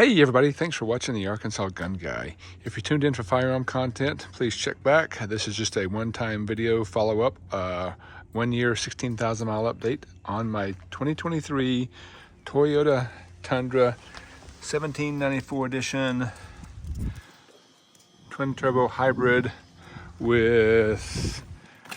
Hey everybody, thanks for watching the Arkansas Gun Guy. If you tuned in for firearm content, please check back. This is just a one-time video follow-up, 1 year, 16,000 mile update on my 2023 Toyota Tundra 1794 edition twin turbo hybrid with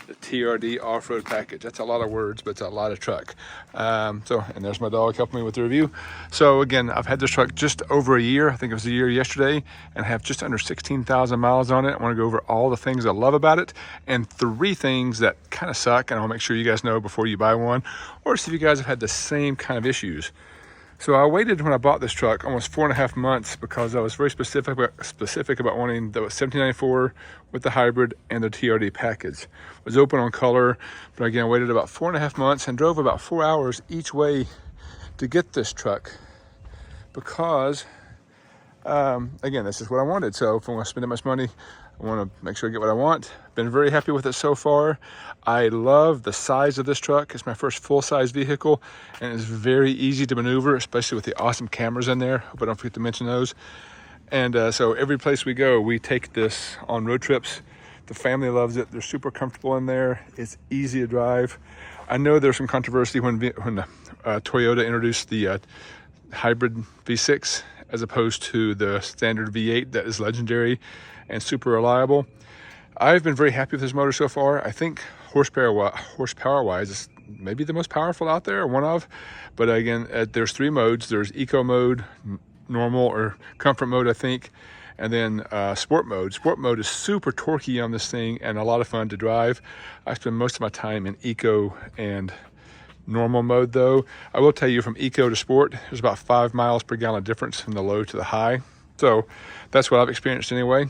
the TRD off-road package. That's a lot of words, but it's a lot of truck. And there's my dog helping me with the review. So again, I've had this truck just over a year. I think it was a year yesterday, and I have just under 16,000 miles on it. I want to go over all the things I love about it and 3 things that kind of suck, and I'll make sure you guys know before you buy one, or see if you guys have had the same kind of issues. So I waited when I bought this truck almost 4.5 months because I was very specific about wanting the 1794 with the hybrid and the TRD package. It was open on color, but again, I waited about 4.5 months and drove about 4 hours each way to get this truck because, again, this is what I wanted. So if I want to spend that much money, I want to make sure I get what I want. Been very happy with it so far. I love the size of this truck. It's my first full-size vehicle, and it's very easy to maneuver, especially with the awesome cameras in there. Hope I don't forget to mention those. And so every place we go, we take this on road trips. The family loves it. They're super comfortable in there. It's easy to drive. I know there's some controversy when Toyota introduced the hybrid V6 as opposed to the standard V8 that is legendary and super reliable. I've been very happy with this motor so far. I think horsepower wise, it's maybe the most powerful out there, one of. But again, there's 3 modes. There's eco mode, normal or comfort mode, I think, and then sport mode. Sport mode is super torquey on this thing and a lot of fun to drive. I spend most of my time in eco and normal mode though. I will tell you, from eco to sport, there's about 5 miles per gallon difference from the low to the high. So that's what I've experienced anyway.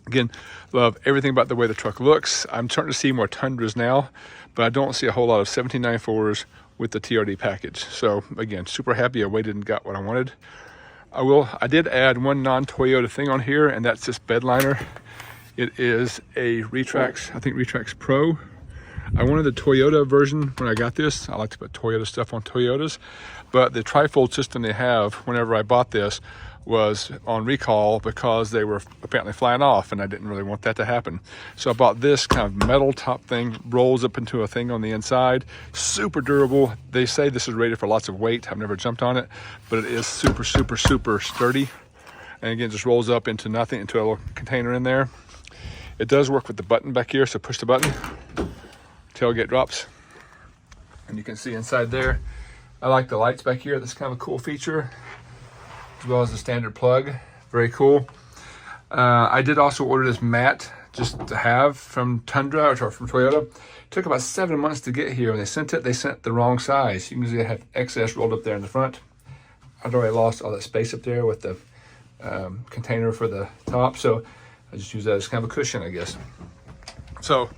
Again, love everything about the way the truck looks. I'm starting to see more Tundras now, but I don't see a whole lot of 1794s with the TRD package. So again, super happy I waited and got what I wanted. I did add one non-Toyota thing on here, and that's this bed liner. It is a Retrax, I think Retrax Pro. I wanted the Toyota version when I got this. I like to put Toyota stuff on Toyotas, but the trifold system they have whenever I bought this was on recall because they were apparently flying off, and I didn't really want that to happen. So I bought this kind of metal top thing, rolls up into a thing on the inside, super durable. They say this is rated for lots of weight. I've never jumped on it, but it is super, super, super sturdy. And again, just rolls up into nothing, into a little container in there. It does work with the button back here, so push the button, tailgate drops, and you can see inside there. I like the lights back here. That's kind of a cool feature, as well as the standard plug. Very cool. I did also order this mat just to have from Tundra, or from Toyota. It took about 7 months to get here. When they sent the wrong size. You can see I have excess rolled up there in the front. I'd already lost all that space up there with the container for the top, so I just use that as kind of a cushion, I guess. So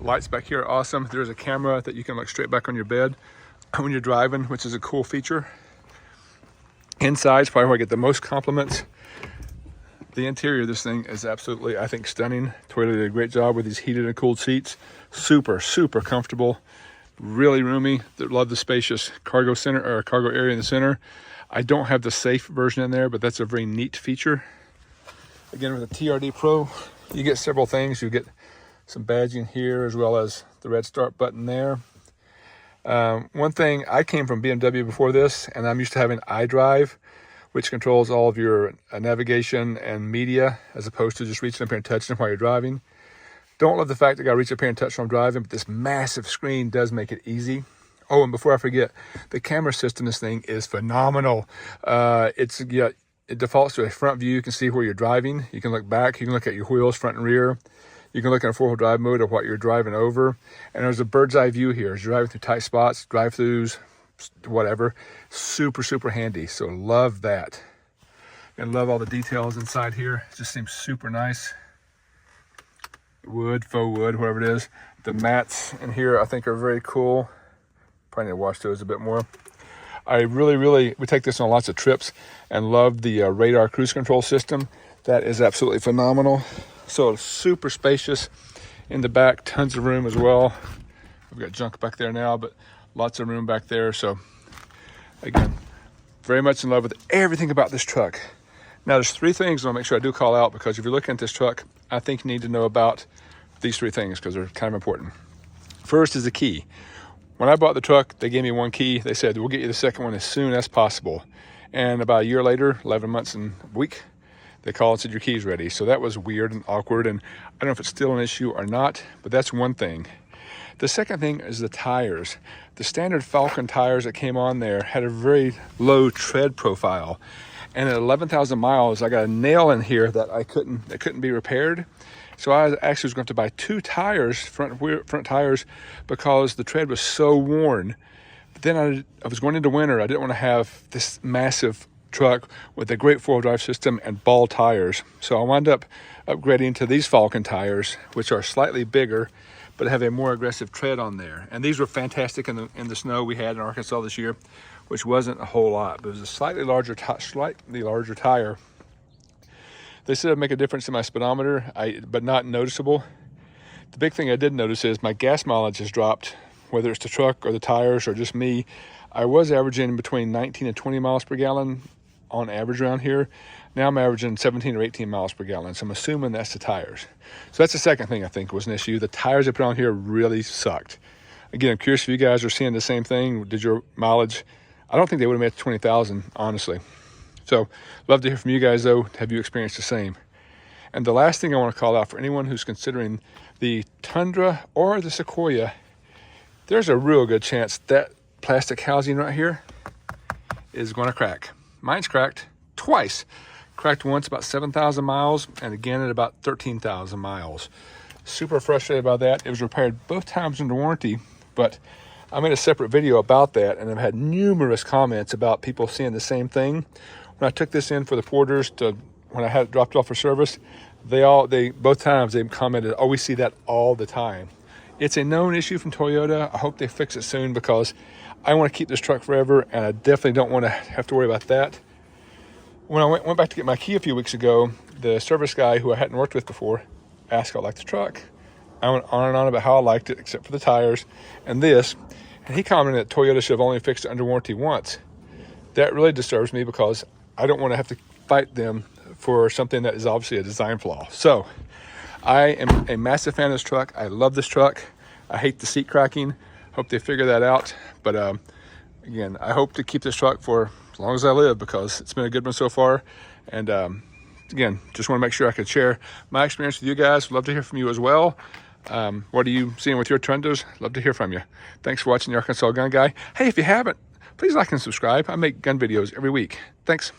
lights back here are awesome. There's a camera that you can look straight back on your bed when you're driving, which is a cool feature. Inside is probably where I get the most compliments. The interior of this thing is absolutely, I think, stunning. Toyota did a great job with these heated and cooled seats. Super, super comfortable, really roomy. Love the spacious cargo center, or cargo area in the center. I don't have the safe version in there, but that's a very neat feature. Again, with the TRD Pro, you get several things. You get some badging here, as well as the red start button there. One thing, I came from BMW before this, and I'm used to having iDrive, which controls all of your navigation and media, as opposed to just reaching up here and touching while you're driving. Don't love the fact that I gotta reach up here and touch while I'm driving, but this massive screen does make it easy. Oh, and before I forget, the camera system, this thing is phenomenal. It defaults to a front view. You can see where you're driving. You can look back. You can look at your wheels, front and rear. You can look in a 4-wheel drive mode of what you're driving over. And there's a bird's eye view here. As you're driving through tight spots, drive-throughs, whatever. Super, super handy. So love that. And love all the details inside here. It just seems super nice. Wood, faux wood, whatever it is. The mats in here I think are very cool. Probably need to wash those a bit more. We take this on lots of trips and love the radar cruise control system. That is absolutely phenomenal. So super spacious in the back, tons of room as well. We've got junk back there now, but lots of room back there. So again, very much in love with everything about this truck. Now, there's three things I want to make sure I do call out, because if you're looking at this truck, I think you need to know about these three things because they're kind of important. First is the key. When I bought the truck, they gave me one key. They said, we'll get you the second one as soon as possible. And about a year later, 11 months and a week, they called and said, your key's ready. So that was weird and awkward. And I don't know if it's still an issue or not, but that's one thing. The second thing is the tires. The standard Falcon tires that came on there had a very low tread profile. And at 11,000 miles, I got a nail in here that couldn't be repaired. So I actually was going to have to buy two tires, front tires, because the tread was so worn. But then I was going into winter. I didn't want to have this massive truck with a great four-wheel drive system and ball tires. So I wound up upgrading to these Falcon tires, which are slightly bigger, but have a more aggressive tread on there. And these were fantastic in the snow we had in Arkansas this year, which wasn't a whole lot, but it was a slightly larger tire. They said it'd make a difference in my speedometer, but not noticeable. The big thing I did notice is my gas mileage has dropped, whether it's the truck or the tires or just me. I was averaging between 19 and 20 miles per gallon on average around here. Now I'm averaging 17 or 18 miles per gallon, so I'm assuming that's the tires. So that's the second thing I think was an issue. The tires I put on here really sucked. Again, I'm curious if you guys are seeing the same thing. Did your mileage, I don't think they would have made 20,000, honestly. So love to hear from you guys though. Have you experienced the same? And the last thing I want to call out for anyone who's considering the Tundra or the Sequoia, there's a real good chance that plastic housing right here is going to crack. Mine's cracked twice. Cracked once about 7,000 miles and again at about 13,000 miles. Super frustrated about that. It was repaired both times under warranty, but I made a separate video about that, and I've had numerous comments about people seeing the same thing. When I took this in for the porters when I had it dropped off for service, both times they commented, oh, we see that all the time. It's a known issue from Toyota. I hope they fix it soon because I want to keep this truck forever, and I definitely don't want to have to worry about that. When I went back to get my key a few weeks ago, the service guy who I hadn't worked with before asked how I liked the truck. I went on and on about how I liked it, except for the tires and this. And he commented that Toyota should have only fixed it under warranty once. That really disturbs me because I don't want to have to fight them for something that is obviously a design flaw. So I am a massive fan of this truck. I love this truck. I hate the seat cracking. Hope they figure that out. But again, I hope to keep this truck for as long as I live because it's been a good one so far. And again, just want to make sure I could share my experience with you guys. Love to hear from you as well. What are you seeing with your Tundras? Love to hear from you. Thanks for watching the Arkansas Gun Guy. Hey, if you haven't, please like and subscribe. I make gun videos every week. Thanks.